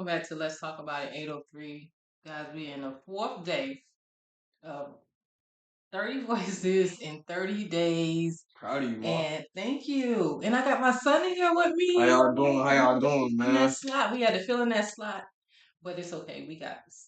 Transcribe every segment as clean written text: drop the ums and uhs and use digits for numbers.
welcome back to Let's Talk About It 803. Guys, we in the fourth day of 30 voices in 30 days. Proud of you, Mom. And thank you. And I got my son in here with me. How y'all doing? How y'all doing, In man? that slot. We had to fill in that slot. But it's okay. We got this.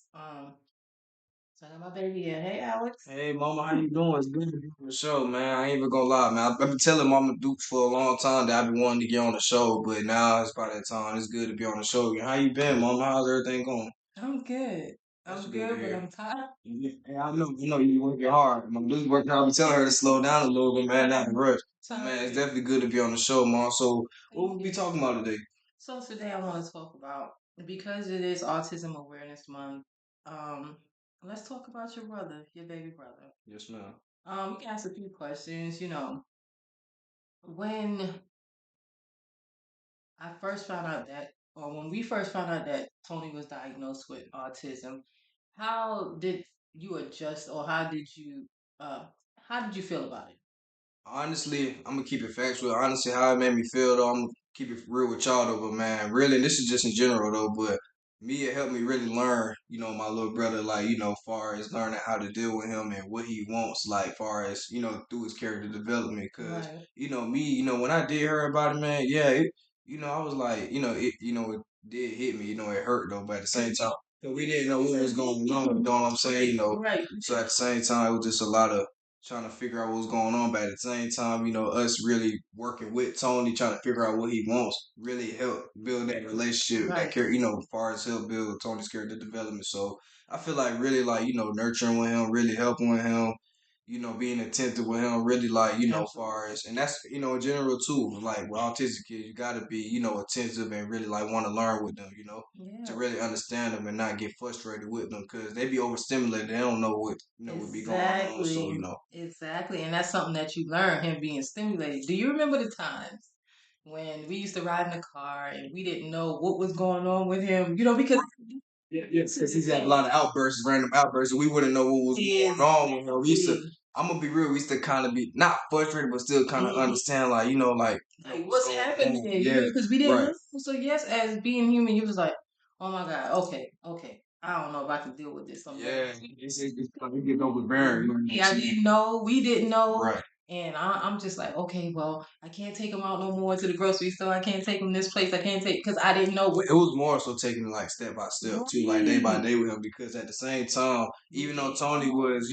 So I got my baby here. Hey, Alex. Hey, Mama, how you doing? It's good to be on the show, man. I ain't even gonna lie, man. I've been telling Mama Duke for a long time that I've been wanting to get on the show, but now it's about that time. It's good to be on the show. How you been, Mama? How's everything going? I'm good. That's I'm good to good, but hear. I'm tired. Yeah, I know you working hard. Mama Duke's working hard. I'm telling her to slow down a little bit, man, not to rush. Man, it's definitely good to be on the show, Mom. So, what we'll be talking about today? So today I want to talk about, because it is Autism Awareness Month, um, let's talk about your brother, your baby brother. Yes, ma'am. We can ask a few questions. When I first found out that, or when we first found out that Tony was diagnosed with autism, how did you adjust, or how did you feel about it? Honestly, I'm gonna keep it factual. Honestly, how it made me feel though, I'm gonna keep it real with y'all though. But man, really, this is just in general though. But me, it helped me really learn, my little brother, like, far as learning how to deal with him and what he wants, like, far as, through his character development. Cause, Right. me, when I did hear about it, man, yeah, I was like, it did hit me, it hurt though. But at the same time, 'cause we didn't know what was going on, you know what I'm saying? Right. So at the same time, it was just a lot of trying to figure out what was going on. But at the same time, us really working with Tony, trying to figure out what he wants, really help build that relationship, that Right. care, as far as help build Tony's character development. So I feel like really like, nurturing with him, really helping with him, being attentive with him, really like, far as, and that's, in general too, like with autistic kids, you gotta be, attentive and really like want to learn with them, to Yeah. really understand them and not get frustrated with them because they be overstimulated. They don't know what would be going on. So Exactly. And that's something that you learn, him being stimulated. Do you remember the times when we used to ride in the car and we didn't know what was going on with him? Because yes, because he's had a lot of outbursts, random outbursts, and we wouldn't know what was going on with him. We used to, I'm gonna be real, we used to kind of be not frustrated, but still kind of understand, like, like what's happening, yeah, because we didn't right. know. So yes, as being human, you was like, oh my God, okay. I don't know if I can deal with this. Yeah, it's like we get overbearing. Yeah, I didn't know. We didn't know. Right. And I'm just like, okay, well, I can't take him out no more to the grocery store. I can't take him this place. I can't take, because I didn't know. It was more so taking it like step by step too, like day by day with him. Because at the same time, even though Tony was,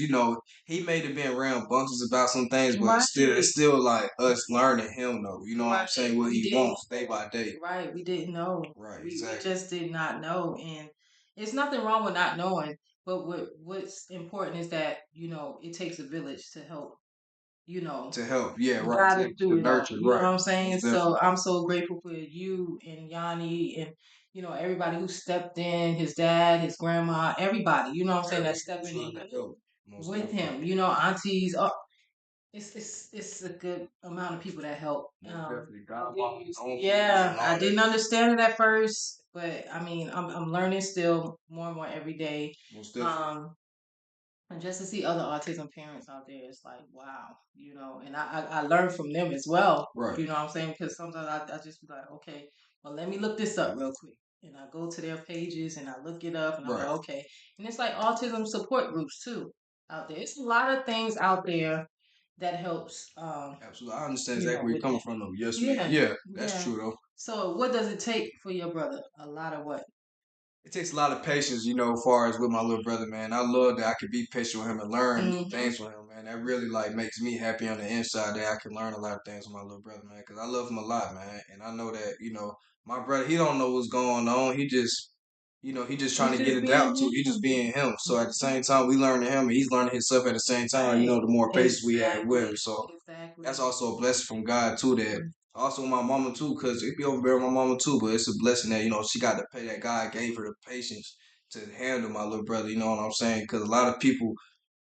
he may have been rambunctious about some things, but still, it's still like us learning him though. You know what I'm saying? What he wants day by day. Right. We didn't know. Right. We Exactly. just did not know. And it's nothing wrong with not knowing. But what's important is that, it takes a village to help, To help, yeah, right. guide us To through it all. nurture, You know right. what I'm saying? Most So definitely. I'm so grateful for you and Yanni and, everybody who stepped in, his dad, his grandma, everybody, you know what I'm saying, that's stepping in Trying to help. Most with definitely. him, aunties. It's a good amount of people that help. Most definitely. God, Yeah, I all that. didn't understand it at first, but I mean, I'm learning still more and more every day. Most definitely. And just to see other autism parents out there, it's like, wow, and I learn from them as well, Right. you know what I'm saying? Because sometimes I just be like, okay, well, let me look this up real quick. And I go to their pages and I look it up and I'm Right. like, okay. And it's like autism support groups too out there. It's a lot of things out there that helps. Absolutely. I understand exactly where you're coming from though. Yes, ma'am. Yeah, Yeah, that's yeah. true though. So what does it take for your brother? A lot of what? It takes a lot of patience, as far as with my little brother, man. I love that I can be patient with him and learn new things from him, man. That really like makes me happy on the inside that I can learn a lot of things with my little brother, man. Because I love him a lot, man. And I know that, my brother, he don't know what's going on. He just trying to get it out too. He just being him. So at the same time, we learning him and he's learning himself at the same time, the more patience we have with him. So that's also a blessing from God too that also my mama too, cause it be overbearing my mama too, but it's a blessing that she got the pay that God gave her the patience to handle my little brother. You know what I'm saying? Cause a lot of people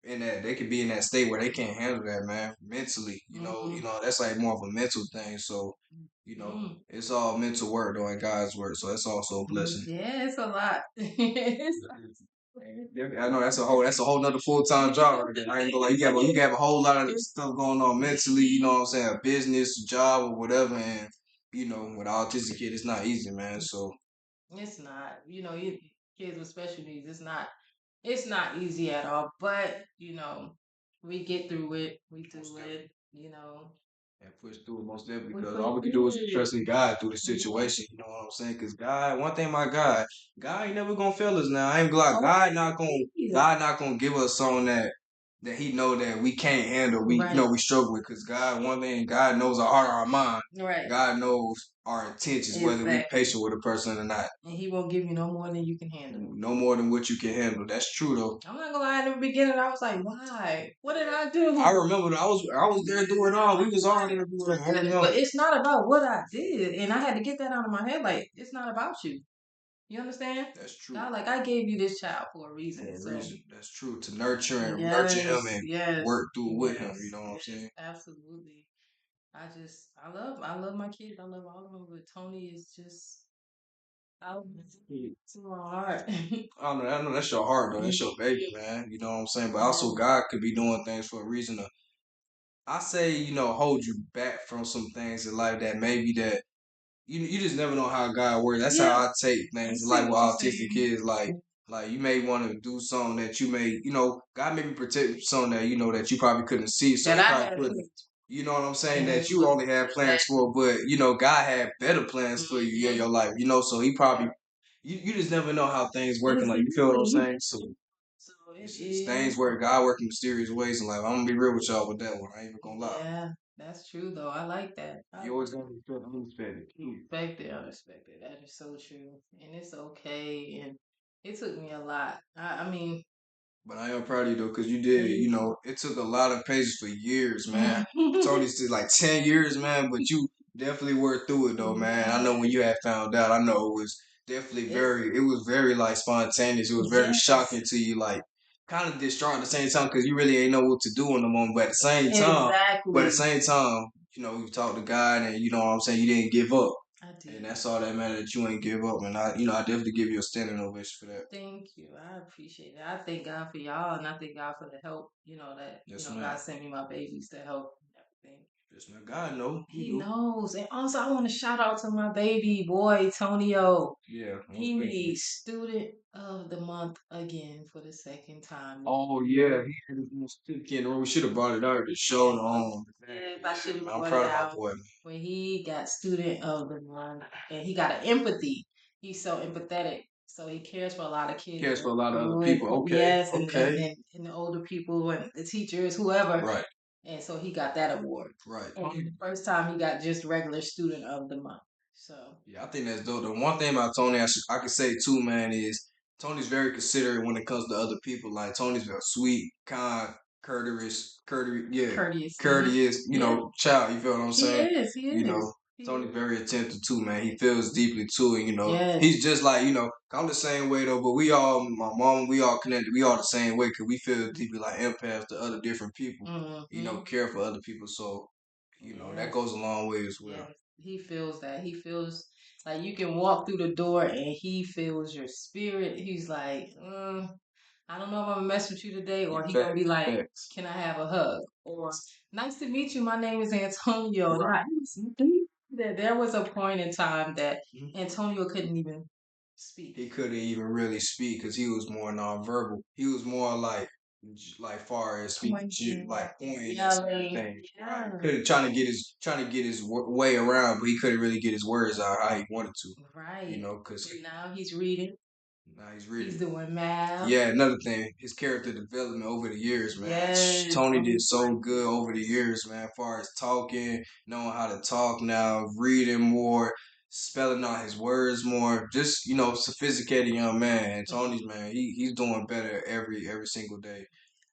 in that they could be in that state where they can't handle that, man, mentally. That's like more of a mental thing. So it's all mental work though and God's work. So that's also a blessing. Yeah, it's a lot. Yeah, I know that's a whole nother full time job right there. I ain't gonna lie, you have a whole lot of stuff going on mentally, you know what I'm saying, a business, job or whatever, and with an autistic kid it's not easy, man. So It's not. Kids with special needs. It's not easy at all. But we get through it. We do Most definitely. it. You know. And push through it most definitely We because push all we can do through is it. trust in God through the Yeah. situation. You know what I'm saying? Because God, one thing about God ain't never gonna fail us. Now I ain't glad Oh, God not gonna give us something that He know that we can't handle. We right. we struggle with. Because God, one thing, God knows our heart, our mind. Right. God knows our intentions, whether we Exactly. patient with a person or not. And he won't give you no more than you can handle. No more than what you can handle. That's true though. I'm not gonna lie. In the beginning, I was like, "Why? What did I do?" I remember that I was there doing all. We was all there doing all. But it's not about what I did, and I had to get that out of my head. Like, it's not about you. You understand? That's true. God, like I gave you this child for a For reason. a So reason. That's true. To nurture him yes, and yes, work through it with him. You yes, know what I'm yes, saying? absolutely. I love my kids. I love all of them. But Tony is just out to my heart. I know that's your heart though. That's your baby, Yeah. man. You know what I'm saying? But also God could be doing things for a reason to I say, hold you back from some things in life that maybe that you just never know how God works. That's how Yeah, I take I things. see Like with what you're autistic saying. kids, like you may want to do something that you may, God may be protecting something that that you probably couldn't see. So That he I probably had put, put. you know what I'm saying, And that it you was only had plans exactly. for, but God had better plans for you in your life. So he probably, you just never know how things working. Like you feel what I'm saying? So So it it's things is. where God working mysterious ways in life. I'm gonna be real with y'all with that one. I ain't even gonna lie. Yeah, that's true though. I like that. You always gotta be unexpected. Unexpected, unexpected. That is so true. And it's okay. And it took me a lot. I mean, But I am proud of you though, cause you did. thank It took a lot of patience for years, man. I told you. you it's like 10 years, man. But you definitely worked through it though, man. I know when you had found out, I know it was definitely It's it was very like spontaneous. It was very shocking yes, to you, like kind of distraught at the same time, cause you really ain't know what to do in the moment. But at the exactly. same time, you talked to God, and you know what I'm saying. You didn't give up, I and did. that's all that matters. That you ain't give up, and I definitely give you a standing ovation for that. Thank you. I appreciate it. I thank God for y'all and I thank God for the help, that, Yes, ma'am. God sent me my babies to help and everything. Yes, ma'am. God know. He He do. knows. And also I want to shout out to my baby boy, Tonio. Yeah, He most definitely. made student of the month again for the second time. Oh yeah, he had his little stick in the room. We should have brought it out to show Yes, on. yes, I should Man, have I'm brought it proud of my out boy. Man. when he got student of the month and he got an empathy. He's so empathetic. So he cares for a lot of kids Cares for in a lot of other school and people. Okay, yes, okay. and the older people and the teachers, whoever. Right, And so he got that award. right. And the first time he got just regular student of the month. So Yeah, I think that's dope. The one thing about Tony, I could say too, man, is Tony's very considerate when it comes to other people. Like Tony's very sweet, kind, yeah, courteous. courteous. Yeah. Child. You feel what I'm He saying? is. He You is. know, Tony's very attentive too, man. He feels deeply too, and Yes. he's just like I'm the same way though. But we all, my mom, we all connected. We all the same way because we feel deeply like empaths to other different people. Mm-hmm. Care for other people. So that Yes. goes a long way as well. Yes. He feels that. He feels like you can walk through the door and he feels your spirit. He's like, I don't know if I'm gonna mess with you today, or he gonna be Facts, like, facts. can I have a hug? Or nice to meet you. My name is Antonio. Right. There was a point in time that Mhm. Antonio couldn't even speak. He couldn't even really speak because he was more nonverbal. He was more like far as speaking, like pointing and certain Yelling. things. Right. Yeah. Couldn't trying to get his way around, but he couldn't really get his words out how he wanted to. Right. Because And now he's reading. now he's He's reading. doing math. Yeah, another thing, his character development over the years, man. Yes. Tony Oh did so my good over the goodness. years, man. As far as talking, knowing how to talk now, reading more, spelling out his words more, just sophisticated young man. And Tony's man, he's doing better every single day.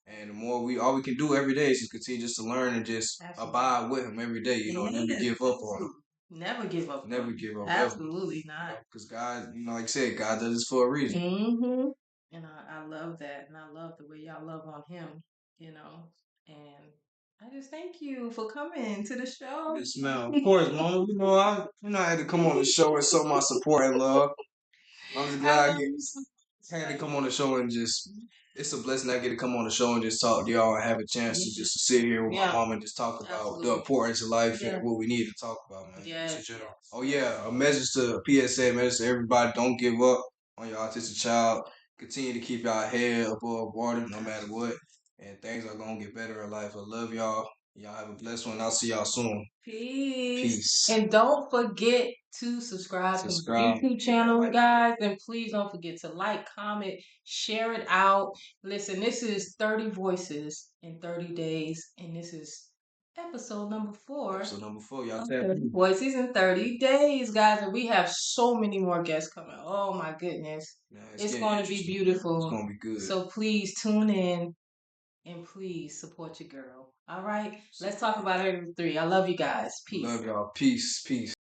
And the more all we can do every day is just continue just to learn and just Absolutely. abide with him every day. Never Yes, give up on him. never give up on Never him. give up ever. Absolutely not. Because God, like you said, God does this for a reason. Mm-hmm. And I love that. And I love the way y'all love on him, And I just thank you for coming to the show. Yes, ma'am. Of course, mama. I had to come on the show and show my support and love. I'm just I glad love you so I had to much. come on the show and just it's a blessing I get to come on the show and just talk to y'all and have a chance to just sit here with my mom and just talk about the importance of life and what we need to talk about, man. Yes. Oh yeah, a message to PSA, message to everybody: don't give up on your autistic child. Continue to keep y'all head above water no matter what, and things are gonna get better in life. I love y'all. Y'all have a blessed one. I'll see y'all soon. Peace. And don't forget to subscribe to my YouTube channel, guys. And please don't forget to like, comment, share it out. Listen, this is 30 voices in 30 days. And this is episode number 4. Episode number 4. Y'all 30 voices in 30 days, guys. And we have so many more guests coming. Oh my goodness. Yeah, it's going to be beautiful. It's going to be good. So please tune in. And please support your girl. All right? Let's talk about it in 3. I love you guys. Peace. Love y'all. Peace. Peace.